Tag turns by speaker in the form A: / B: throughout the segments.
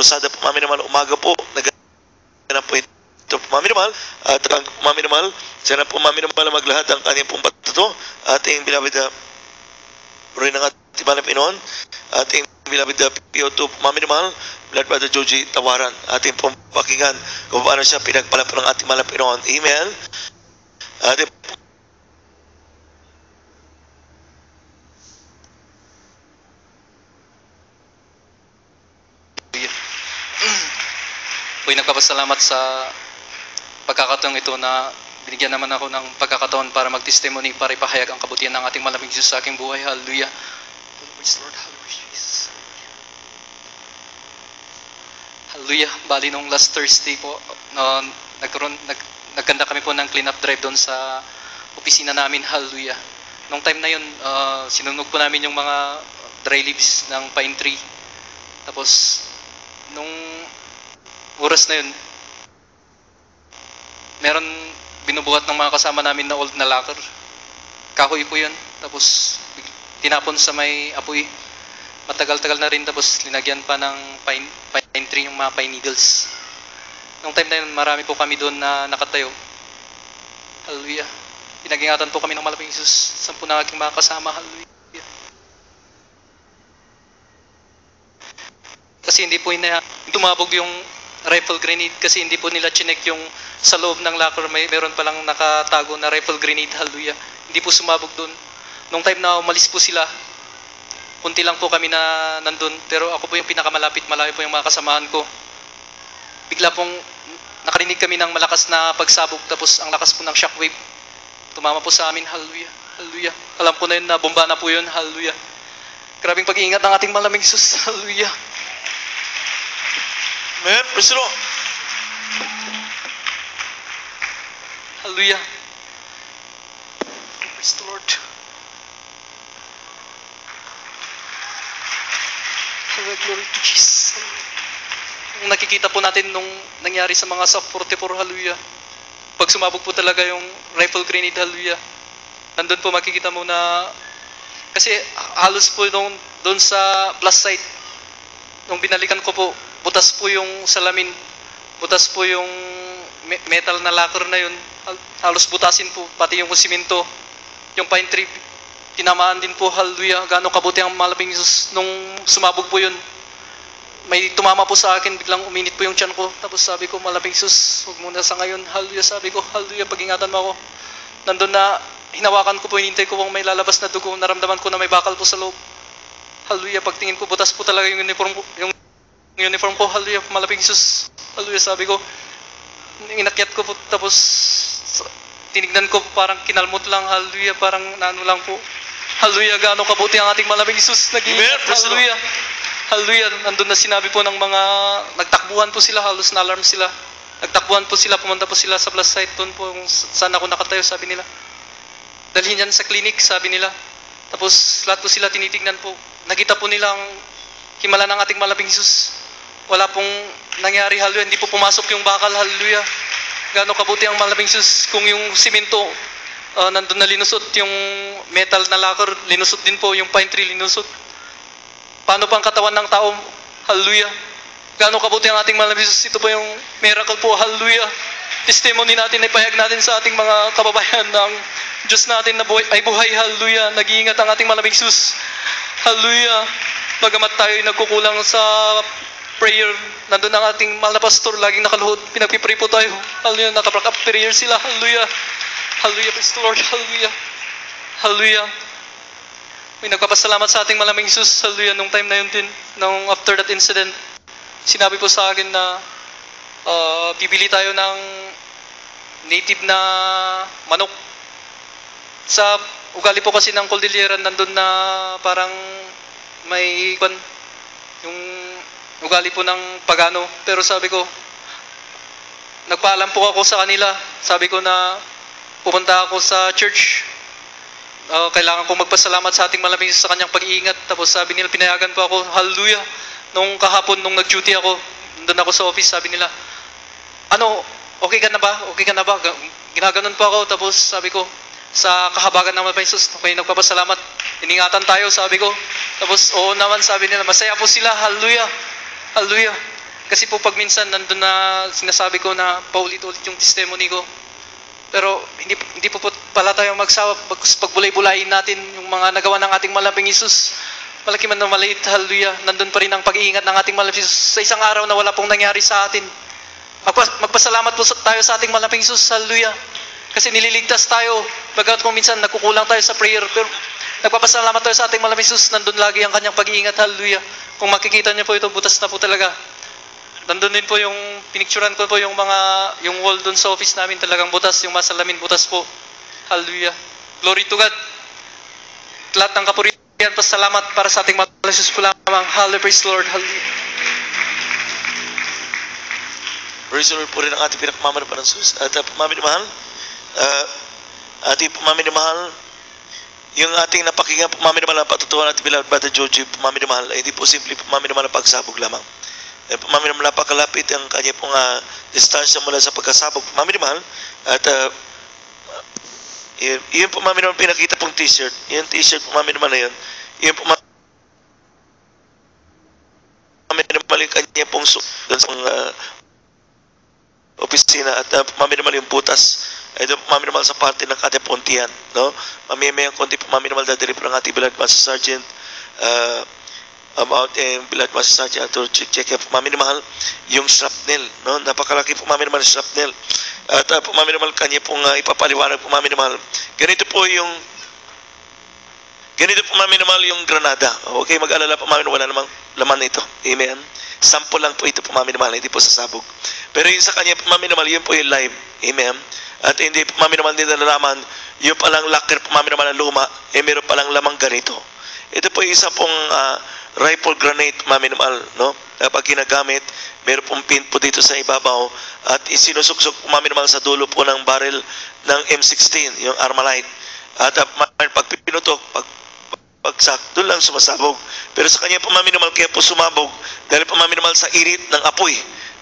A: pasada po Mami Namal, umaga po, naganap po ito po Mami Namal, at ang Mami Namal, sana po Mami Namal maglahad ang kanyang pong patuto, ating bilabid na rin ng ating Manang Pinoon, ating bilabid na PO2 Mami Namal, Blood Brother Joji Tawaran, ating pong pakinggan kung paano siya pinagpala po ng ating Manang Pinoon. Amen. Ating
B: Ako'y nagpapasalamat sa pagkakataong ito na binigyan naman ako ng pagkakataon para mag-testimony, para ipahayag ang kabutihan ng ating malamig Diyos sa aking buhay. Hallelujah. Lord, hallelujah, Jesus. Hallelujah. Bali nung last Thursday po, nagkanda kami po ng clean-up drive doon sa opisina namin. Hallelujah. Nung time na yun, sinunog po namin yung mga dry leaves ng pine tree. Tapos, nung oras na yun, meron binubuhat ng mga kasama namin na old na locker. Kahoy po yun. Tapos, tinapon sa may apoy. Matagal-tagal na rin. Tapos, linagyan pa ng pine tree, yung mga pine needles. Nung time na yun, marami po kami doon na nakatayo. Hallelujah. Pinag-ingatan po kami ng malaping Jesus. Sampu na aking mga kasama. Hallelujah. Kasi hindi po tumabog yung rifle grenade kasi hindi po nila chinek yung sa loob ng locker meron palang nakatago na rifle grenade. Hallelujah. Hindi po sumabog doon. Nung time na umalis po sila, kunti lang po kami na nandun, pero ako po yung pinakamalapit, malayo po yung mga kasamahan ko. Bigla pong nakarinig kami ng malakas na pagsabog, tapos ang lakas po ng shockwave tumama po sa amin. Hallelujah. Hallelujah. Alam ko na yun na bomba na po yun. Hallelujah. Grabing pag-iingat ng ating malamig Jesus. Hallelujah.
A: Amen. Praise the Lord.
B: Hallelujah. Praise the Lord. Hallelujah. Glory to Jesus. Kung nakikita po natin nung nangyari sa mga SAF 44, hallelujah. Pag sumabog po talaga yung rifle grenade, hallelujah. Nandun po makikita mo na, kasi halos po doon sa blast site, nung binalikan ko po, butas po yung salamin, butas po yung metal na lacquer na yun, halos butasin po, pati yung siminto, yung pine tree, tinamaan din po. Hallelujah. Gaano kabuti ang malaping Jesus. Nung sumabog po yun, may tumama po sa akin, biglang uminit po yung tiyan ko, tapos sabi ko, malaping Jesus, huwag muna sa ngayon. Hallelujah. Sabi ko, hallelujah, pag-ingatan mo ako. Nandun na, hinawakan ko po, hinintay ko kung may lalabas na dugo, naramdaman ko na may bakal po sa loob. Hallelujah. Pagtingin ko, butas po talaga yung uniform ko. Hallelujah. Malaping Jesus. Hallelujah. Sabi ko, inakyat ko po, tapos tinignan ko, parang kinalmot lang. Hallelujah. Parang naano lang po. Hallelujah. Gaano kabuti ang ating malaping Jesus. Nag-iingat. Hallelujah. Hallelujah. Nandun na sinabi po ng mga, nagtakbuhan po sila, halos na-alarm sila. Nagtakbuhan po sila, pumunta po sila sa blast site. Doon po, saan ako nakatayo, sabi nila. Dalhin yan sa clinic, sabi nila. Tapos lahat po sila tinitignan po. Nakita po nilang himala ng ating malaping Jesus. Wala pong nangyari. Hallelujah. Hindi po pumasok yung bakal. Hallelujah. Gaano kabuti ang malaping Jesus. Kung yung simento, nandun na linusot, yung metal na lacquer, linusot din po, yung pine tree linusot. Paano pa ang katawan ng tao? Hallelujah. Gaano kabuti ang ating malaping Jesus. Ito po yung miracle po. Hallelujah. Testimony natin, ipahayag natin sa ating mga kababayan ng Diyos natin na ay buhay. Hallelujah. Nag-iingat ang ating malaping Jesus. Hallelujah. Bagamat tayo ay nagkukulang sa prayer, nandun ang ating mahal na pastor, laging nakaluhod, pinagpipray po tayo. Hallelujah, nakaprack up prayer sila. Hallelujah. Hallelujah, praise the Lord. Hallelujah. Hallelujah. May nagpapasalamat sa ating malaming Jesus. Hallelujah. Nung time na yun din, nung after that incident, sinabi po sa akin na bibili tayo ng native na manok. Sa ugali po kasi ng Cordillera, nandun na parang may yung ugali po ng pagano. Pero sabi ko, nagpaalam po ako sa kanila. Sabi ko na pupunta ako sa church. Kailangan kong magpasalamat sa ating malamig sa kanyang pag-iingat. Tapos sabi nila, pinayagan po ako. Hallelujah. Nung kahapon, nung nag-duty ako, nandun ako sa office, sabi nila, ano, okay ka na ba? Okay ka na ba? Ginaganon po ako. Tapos sabi ko, sa kahabagan naman pa Jesus, okay, nagpapasalamat. Iningatan tayo, sabi ko. Tapos, oo naman, sabi nila, masaya po sila. Hallelujah. Hallelujah. Kasi po pag minsan nandun na sinasabi ko na paulit-ulit yung testimony ko. Pero hindi po pala tayo magsawa pagbulay-bulayin natin yung mga nagawa ng ating malaping Isus. Malaki man na maliit, hallelujah. Nandun pa rin ang pag-iingat ng ating malaping Isus sa isang araw na wala pong nangyari sa atin. Magpasalamat po tayo sa ating malaping Isus, hallelujah. Kasi nililigtas tayo. Bagamat kung minsan nagkukulang tayo sa prayer, pero nagpapasalamat tayo sa ating malaping Isus. Nandun lagi ang kanyang pag-iingat, hallelujah. Kung makikita niyo po ito, butas na po talaga. Nandun din po yung pinicturan ko po yung wall dun sa office namin talagang butas, yung masalamin butas po. Hallelujah. Glory to God. Lahat ng kapurihan, pasalamat para sa ating mga Jesus po lamang. Hallelujah, praise the Lord. Hallelujah.
A: Praise the Lord po rin ang ating pinakamamanapang Sus. At pumaminamahal, ating pumaminamahal, yung ating napakinggan pumaminamahal ang patutuhan natin bilang Brother Georgie, pumaminamahal, ay hindi po simple pumaminamahal ang pagsabog lamang. Pumaminamahal napakalapit ang kanya pong distansya mula sa pagkasabog, pumaminamahal, at yun pumaminamahal pinakita pong t-shirt, yung t-shirt pumaminamahal na yun, yun pumaminamahal yung kanya pong doon sa opisina, at pumaminamahal yung butas, ay doon pumaminamahal sa parte ng kanya pontihan, no? Mamimayang konti pumaminamahal dadali po ng ating Bilad Master Sergeant, about Bilad Master Sergeant to check pumaminamahal yung shrapnel, no? Napakalaki pumaminamahal yung shrapnel, at pumaminamahal kanya pong ipapaliwanag pumaminamahal. Ganito pumaminamahal yung granada. Okay, mag-alala pumaminamahal, wala namang laman nito. Amen. Sample lang po ito pumaminamahal, hindi po sasabog. Pero yung sa kanya pumaminamahal, yun po yung live. Amen. At hindi pumaminamahal din nalalaman, yung palang locker pumaminamahal na luma, meron palang lamang ganito. Ito po yung isa pong rifle grenade pumaminamahal, no? Pag ginagamit, meron pong pin po dito sa ibabaw, at isinusuksok pumaminamahal sa dulo po ng barrel ng M16, yung Armalite. At pag pinutok, pagsak, doon lang sumasabog. Pero sa kanya pumaminamahal, kaya po sumabog, dahil pumaminamahal sa init ng apoy,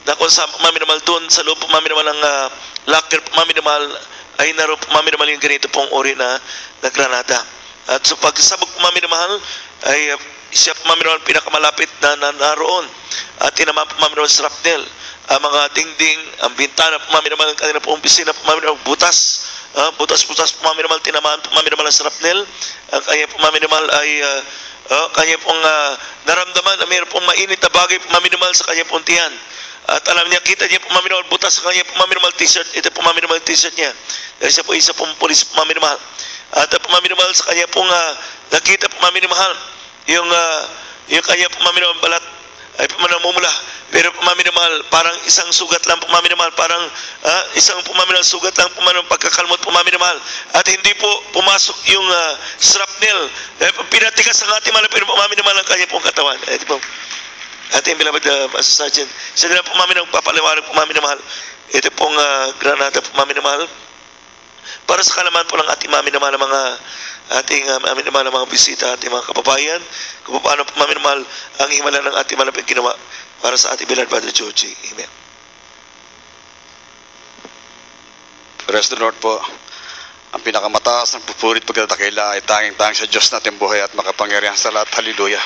A: na kung sa pumaminamahal doon, sa loob pumaminamahal ng locker pumaminamahal, ay naroon pumaminamahal yung ganito pong uri na granada. At so pagsabog pumaminamahal, ay siya pumaminamahal pinakamalapit na naroon, at tinamaan pumaminamahal sa shrapnel. Ang mga dingding, ang bintana pumaminamahal, ang kanila pong opisina pumaminamahal, butas pumaminamahal, tinamaan pumaminamahal ang shrapnel. Ang kanya pumaminamahal ay kanya pong naramdaman na mayroon pong mainit na bagay pumaminamahal sa kanya pong tiyan. At alam niya, kita niya pumaminamahal butas sa kanya pumaminamahal t-shirt. Ito pumaminamahal t-shirt niya, dahil siya po isa pong pulis pumaminamahal. At pumaminamahal sa kanya pong nakita pumaminamahal yung kanya pumaminamahal balat ay pumanamumula, pero pumaminamahal parang isang sugat lang pumaminamahal, parang isang pumaminamahal sugat lang pumaminamahal, pagkakalmot pumaminamahal, at hindi po pumasok yung shrapnel, pinatigas ang ating malapit pumaminamahal ang kanya pong katawan. Di po ating beloved Master Sergeant, siya nila pumaminamahal, papaliwanag pumaminamahal, ito pong granada pumaminamahal para sa kalaman po ng ating maminamahal mga ating maminamahal mga bisita, ating mga kababayan, kung paano maminamahal ang himala ng ating malapit ginawa para sa ating Bilad Brother Georgie. Amen.
C: Praise the Lord po. Ang pinakamataas ng pupurit pagkatakila ay tanging-tanging sa Diyos natin buhay at makapangyarihan sa lahat. Hallelujah.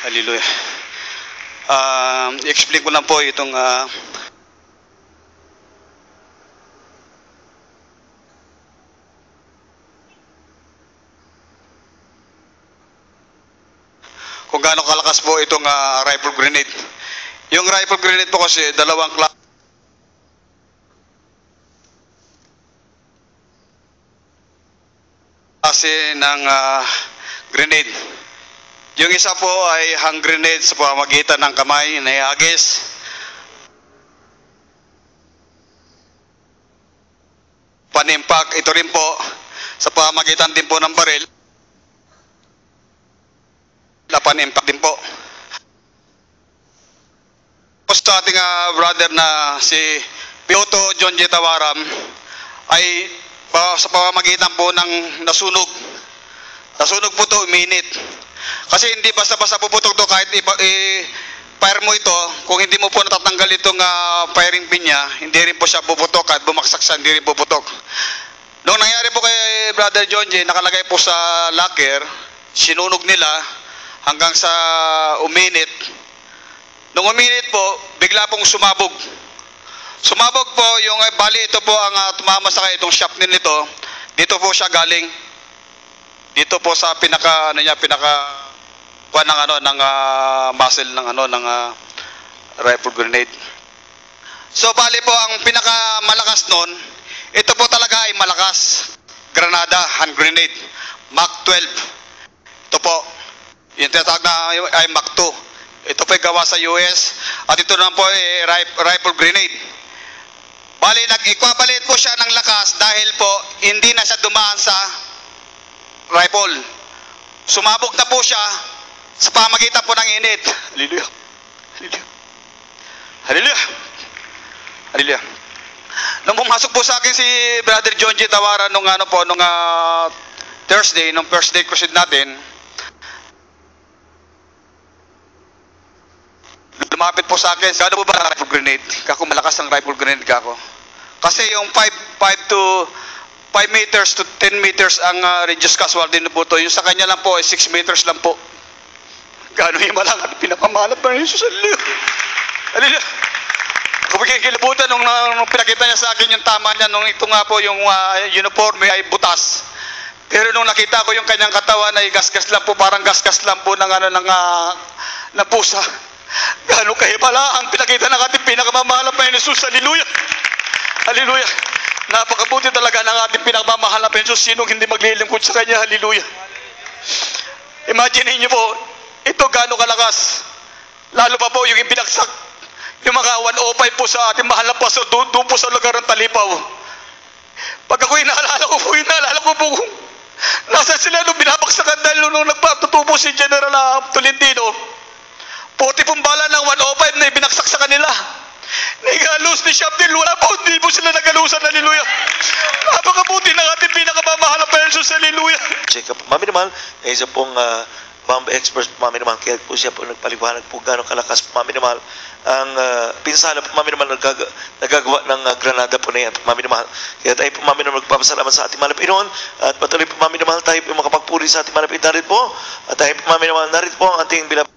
C: Hallelujah. I-explain ko lang po itong kung gaano kalakas po itong rifle grenade. Yung rifle grenade po kasi dalawang klase ng grenade. Yung isa po ay hand grenade sa pamamagitan ng kamay na ihagis. Panimpak, ito rin po sa pamamagitan din po ng baril. Lapan impact din po. Sa ating brother na si Piotto John J. Tawaram ay sa pamamagitan po ng nasunog. Nasunog po to, minute. Kasi hindi basta-basta puputok to kahit fire mo ito, kung hindi mo po natatanggal itong firing pin niya, hindi rin po siya puputok, kahit bumaksak siya, hindi rin puputok. Noong nangyari po kay Brother John J, nakalagay po sa locker, sinunog nila hanggang sa uminit. Nung uminit po, bigla pong sumabog. Sumabog po yung, bali ito po ang tumama sa itong shrapnel nito. Dito po siya galing. Dito po sa pinaka kuha ng ng muzzle ng rifle grenade. So bali po ang pinakamalakas noon, ito po talaga ay malakas. Granada, hand grenade, Mach 12. Ito po, yung tinatawag na ay Mach 2. Ito po ay gawa sa US at ito naman po ay rifle grenade. Bali, nag-equivalent po siya ng lakas dahil po hindi na siya dumaan sa rifle. Sumabog na po siya sa pamagitan po ng init. Hallelujah. Hallelujah. Hallelujah. Hallelujah. Nung pumasok po sa akin si Brother John J. Tawara nung Thursday, nung first day crusade natin, lumapit po sa akin, gano'n po ba ang rifle grenade? Kako, malakas ang rifle grenade kako. Kasi yung 5 meters to 10 meters ang reduced casualty na po to. Yung sa kanya lang po, 6 meters lang po. Gano'n yung malakas, pinapamahalap pa rin Jesus. Hallelujah. Kung kikilabutan nung pinakita niya sa akin yung tama niya, nung ito nga po yung uniforme ay butas. Pero nung nakita ko yung kanyang katawan ay gasgas lang po, parang gasgas lang po ng pusa. Gano'ng kahibala ang pinakita ng ating pinakamamahal na Panginoon Jesus. Hallelujah! Hallelujah! Napakabuti talaga ng ating pinakamamahal na Panginoon Jesus. Sinong hindi maglilingkod sa Kanya? Hallelujah! Imagine niyo po, ito gano'ng kalakas. Lalo pa po yung ibinagsak, yung mga 105 po sa ating mahal na pastor, doon po sa lugar ng Talipaw. Pag ako inaalala ko po kung nasa sila nung binabaksakan dahil nung nagpatutubo si General Tolentino, 40 pong bala ng 105 na ibinaksak sa kanila. Nagalos ni Shabdil, wala po, hindi po sila nagalusan. Hallelujah. Napakabuti ng ating pinakamamahal na Panginoon. Hallelujah.
A: Check up. Mami naman, isa pong bomb expert, Mami naman, kaya po siya po nagpaliwanag po gano'ng kalakas, Mami naman, ang pinsala po, Mami naman, nagagawa ng granada po na yan, Mami naman. Kaya tayo po, Mami naman, magpapasalamat sa ating malapinoon, at patuloy po, Mami naman, tayo po makapagpuri sa ating malapit na rin po, at tayo po, Mami naman, na rin po ang ating bilab